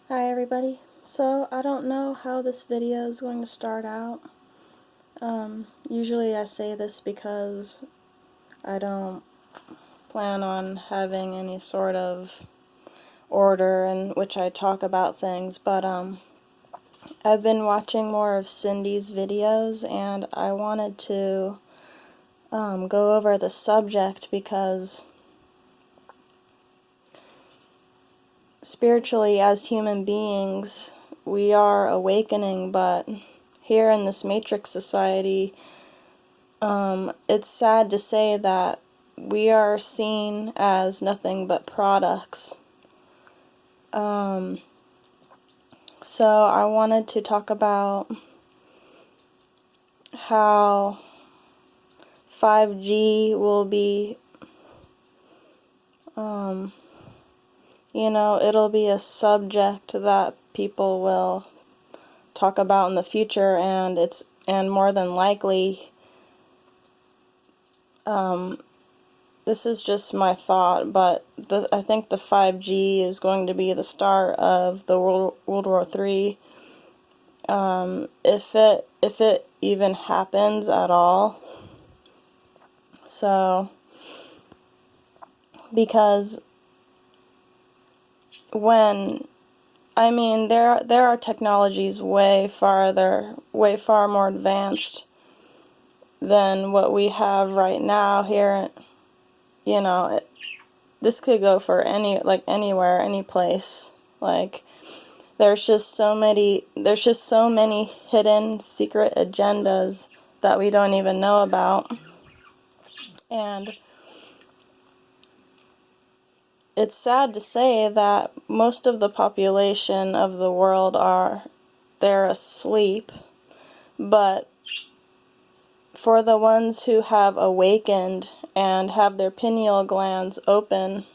Hi everybody. So I don't know how this video is going to start out. Usually I say this because I don't plan on having any sort of order in which I talk about things, but I've been watching more of Cindy's videos and I wanted to go over the subject because spiritually, as human beings, we are awakening, but here in this matrix society, it's sad to say that we are seen as nothing but products. So I wanted to talk about how 5G will be, it'll be a subject that people will talk about in the future, and more than likely, this is just my thought, but I think the 5G is going to be the start of the World War III, if it even happens at all. So, because there are technologies way far more advanced than what we have right now here. This could go for anywhere, any place. There's just so many hidden secret agendas that we don't even know about. And it's sad to say that most of the population of the world they're asleep, but for the ones who have awakened and have their pineal glands open,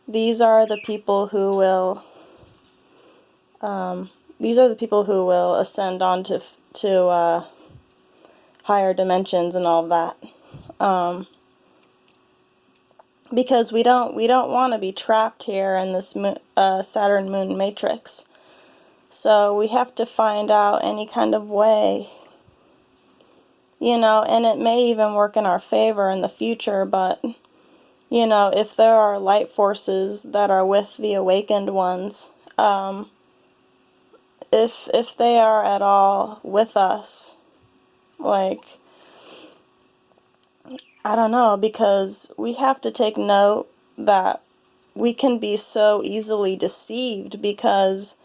these are the people who will ascend on to higher dimensions and all of that. Because we don't want to be trapped here in this Saturn moon matrix. So we have to find out any kind of way, and it may even work in our favor in the future, but if there are light forces that are with the awakened ones, if they are at all with us, I don't know, because we have to take note that we can be so easily deceived because,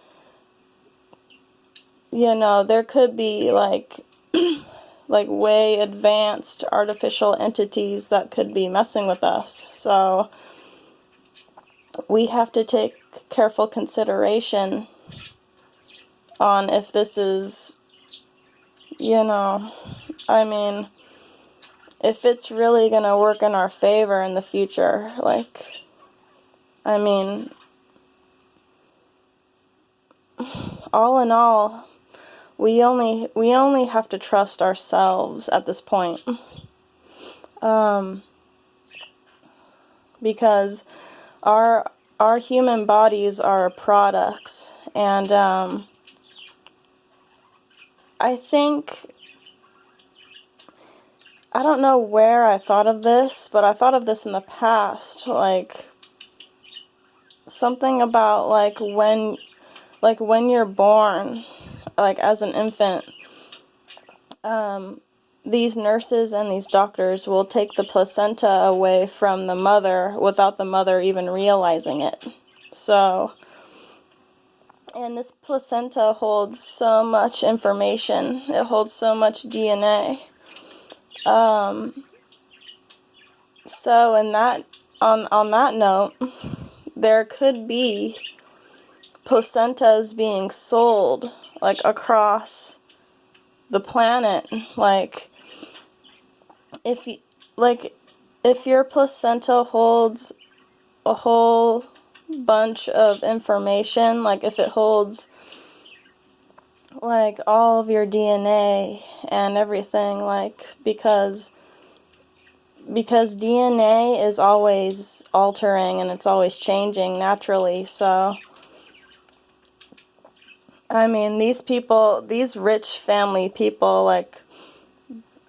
there could be like way advanced artificial entities that could be messing with us. So we have to take careful consideration on if this is, if it's really going to work in our favor in the future. All in all, we only have to trust ourselves at this point. Because our human bodies are products, and I don't know where I thought of this, but I thought of this in the past, something about when you're born, as an infant, these nurses and these doctors will take the placenta away from the mother without the mother even realizing it. So, and this placenta holds so much information. It holds so much DNA. So on that note, there could be placentas being sold across the planet. If your placenta holds a whole bunch of information, if it holds all of your DNA and everything, because DNA is always altering and it's always changing naturally. So I mean, these people, these rich family people, like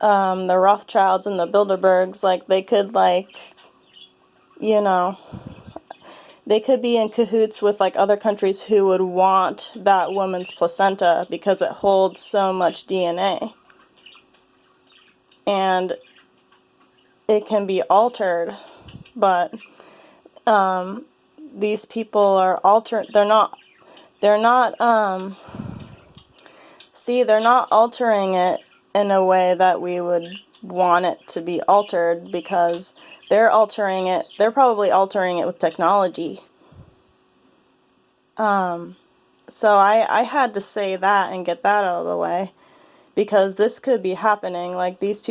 the Rothschilds and the Bilderbergs, like they could you know, they could be in cahoots with like other countries who would want that woman's placenta because it holds so much DNA. And it can be altered, but these people are altered. They're not, see, they're not altering it in a way that we would want it to be altered, because they're probably altering it with technology. So I had to say that and get that out of the way, because this could be happening. Like these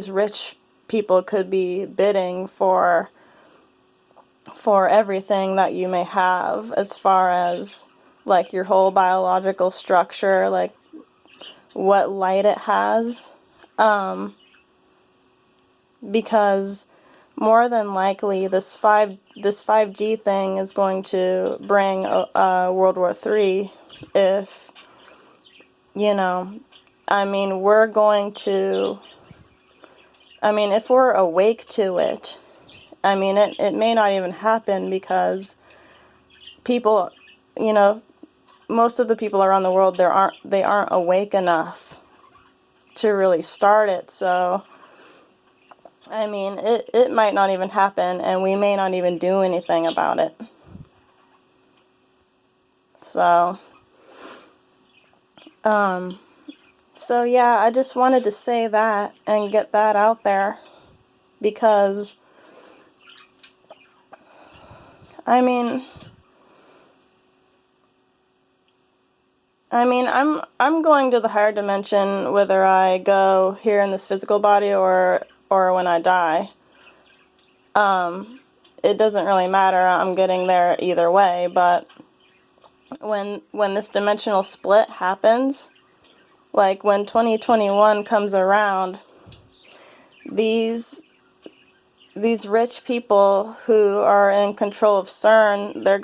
rich people could be bidding for everything that you may have, as far as like your whole biological structure, like what light it has, because more than likely this 5G thing is going to bring World War III. If I mean, if we're awake to it, I mean, it may not even happen, because people, most of the people around the world, they aren't awake enough to really start it. So, I mean, it might not even happen, and we may not even do anything about it. So, yeah, I just wanted to say that and get that out there, because, I mean, I'm going to the higher dimension whether I go here in this physical body or when I die. It doesn't really matter. I'm getting there either way. But when this dimensional split happens, like when 2021 comes around, these rich people who are in control of CERN, they're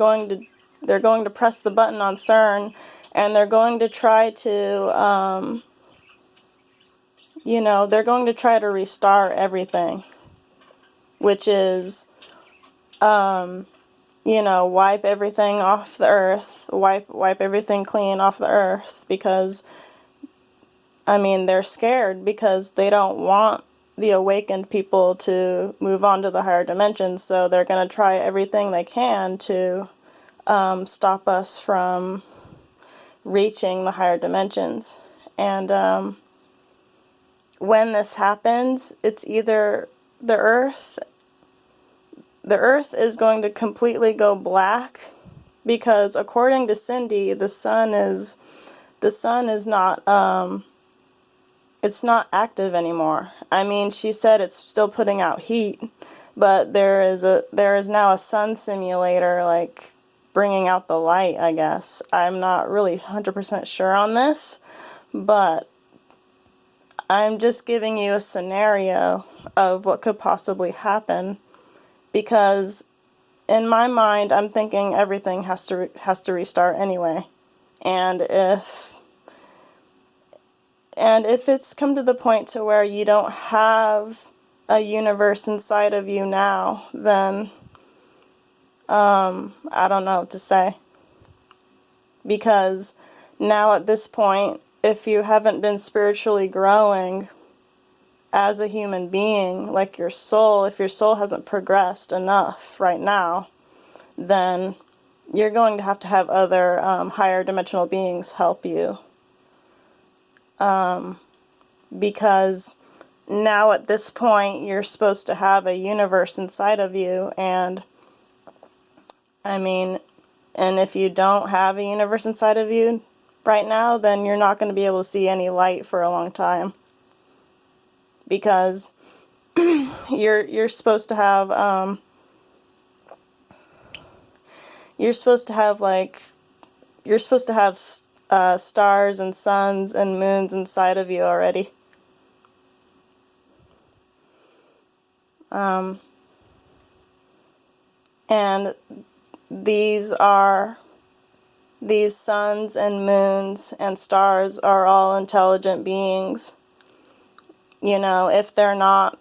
going to press the button on CERN, and they're going to try to they're going to try to restart everything, which is wipe everything off the earth, wipe everything clean off the earth, because they're scared, because they don't want the awakened people to move on to the higher dimensions. So they're going to try everything they can to stop us from reaching the higher dimensions. And when this happens, it's either the earth is going to completely go black, because according to Cindy, the sun is not it's not active anymore. I mean, she said it's still putting out heat, but there is now a sun simulator, like, bringing out the light, I guess. I'm not really 100% sure on this, but I'm just giving you a scenario of what could possibly happen, because in my mind, I'm thinking everything has to restart anyway. And if it's come to the point to where you don't have a universe inside of you now, then I don't know what to say. Because now at this point, if you haven't been spiritually growing as a human being, like your soul, if your soul hasn't progressed enough right now, then you're going to have other higher dimensional beings help you. Because now at this point, you're supposed to have a universe inside of you, and and if you don't have a universe inside of you right now, then you're not going to be able to see any light for a long time. Because you're supposed to have stars and suns and moons inside of you already. And these are these suns and moons and stars are all intelligent beings. You know, if they're not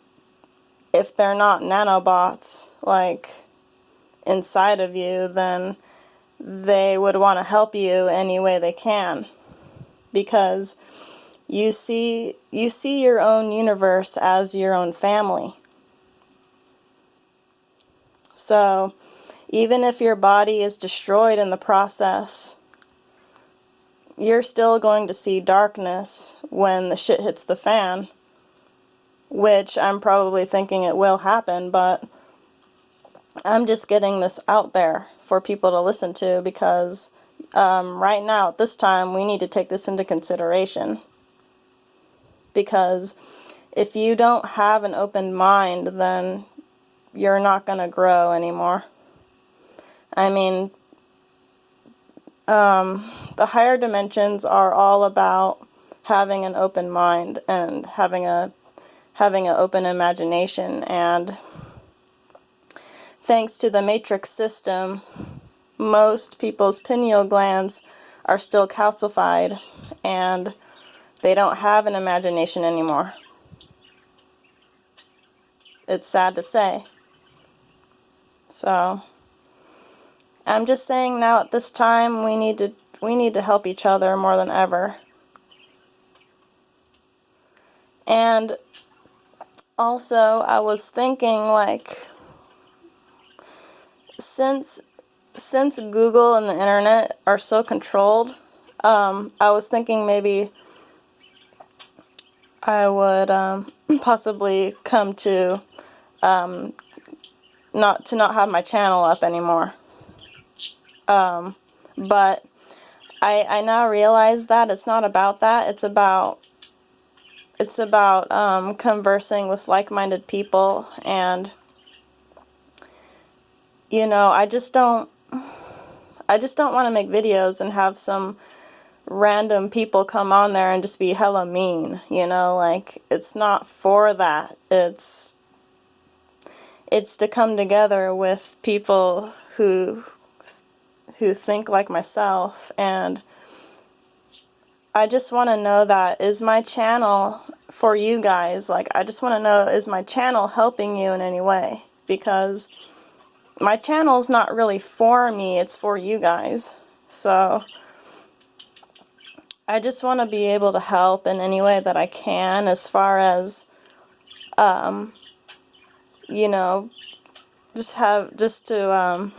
nanobots, like, inside of you, then they would want to help you any way they can, because you see your own universe as your own family. So even if your body is destroyed in the process, you're still going to see darkness when the shit hits the fan, which I'm probably thinking it will happen, but I'm just getting this out there for people to listen to, because right now, at this time, we need to take this into consideration. Because if you don't have an open mind, then you're not going to grow anymore. I mean, the higher dimensions are all about having an open mind and having an open imagination, and thanks to the matrix system, most people's pineal glands are still calcified, and they don't have an imagination anymore. It's sad to say. So I'm just saying, now at this time, we need to help each other more than ever. And also, I was thinking, like, since Google and the internet are so controlled, I was thinking maybe I would possibly come to not have my channel up anymore. But I now realize that it's not about that. It's about conversing with like-minded people, and you know, I just don't want to make videos and have some random people come on there and just be hella mean, you know, like, it's not for that. It's to come together with people who think like myself, and I just want to know that, is my channel for you guys? Like, I just want to know, is my channel helping you in any way? Because my channel's not really for me, it's for you guys. So I just want to be able to help in any way that I can, as far as, you know, just to,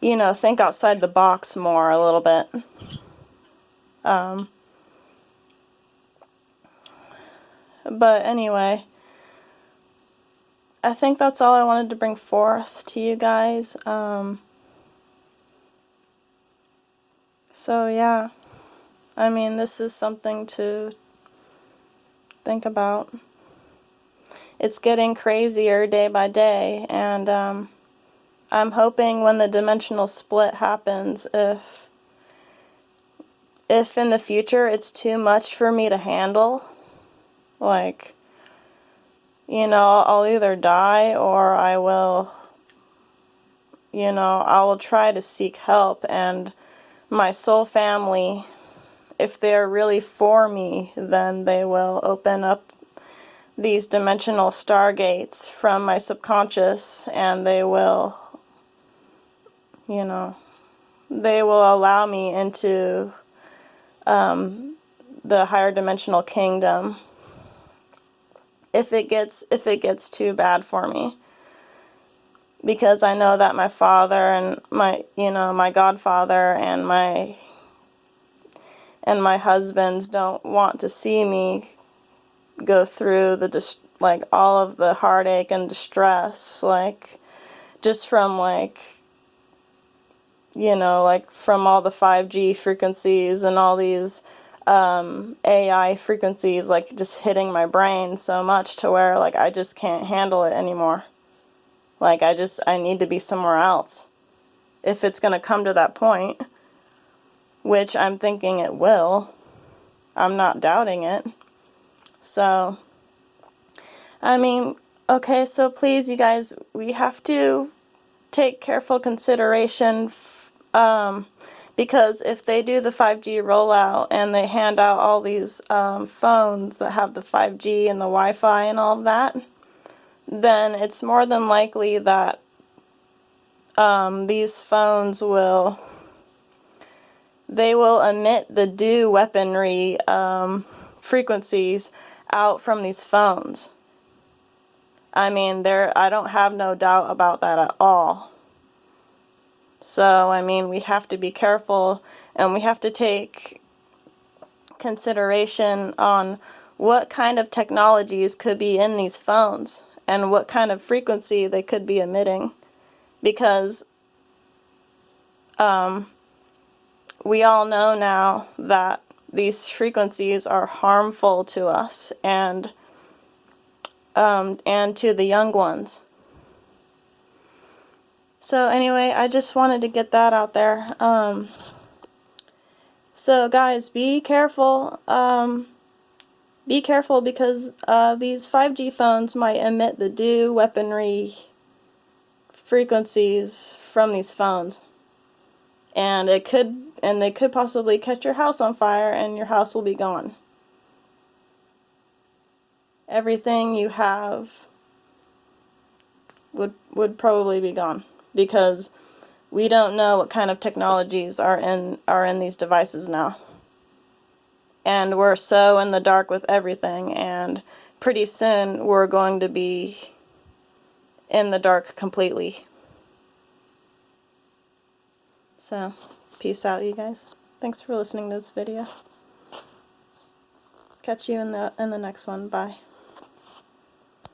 you know, think outside the box more a little bit. But anyway, I think that's all I wanted to bring forth to you guys. So yeah, I mean, this is something to think about. It's getting crazier day by day, and I'm hoping when the dimensional split happens, if in the future it's too much for me to handle, like, you know, I'll either die, or I will try to seek help, and my soul family, if they're really for me, then they will open up these dimensional stargates from my subconscious, and they will, you know, they will allow me into the higher dimensional kingdom if it gets too bad for me. Because I know that my father and my godfather and my husbands don't want to see me go through like all of the heartache and distress, like, just from, like, you know, like, from all the 5G frequencies and all these AI frequencies, like, just hitting my brain so much to where, like, I just can't handle it anymore. Like, I need to be somewhere else. If it's going to come to that point, which I'm thinking it will. I'm not doubting it. So, I mean, okay, so please, you guys, we have to take careful consideration Because if they do the 5G rollout and they hand out all these phones that have the 5G and the Wi-Fi and all of that, then it's more than likely that these phones will emit the DO weaponry frequencies out from these phones. I mean, I don't have no doubt about that at all. So, I mean, we have to be careful, and we have to take consideration on what kind of technologies could be in these phones and what kind of frequency they could be emitting, because we all know now that these frequencies are harmful to us and to the young ones. So anyway, I just wanted to get that out there. So guys, be careful. Be careful, because these 5G phones might emit the DO weaponry frequencies from these phones, and they could possibly catch your house on fire, and your house will be gone. Everything you have would probably be gone, because we don't know what kind of technologies are in these devices now. And we're so in the dark with everything, and pretty soon we're going to be in the dark completely. So, peace out, you guys. Thanks for listening to this video. Catch you in the next one. Bye.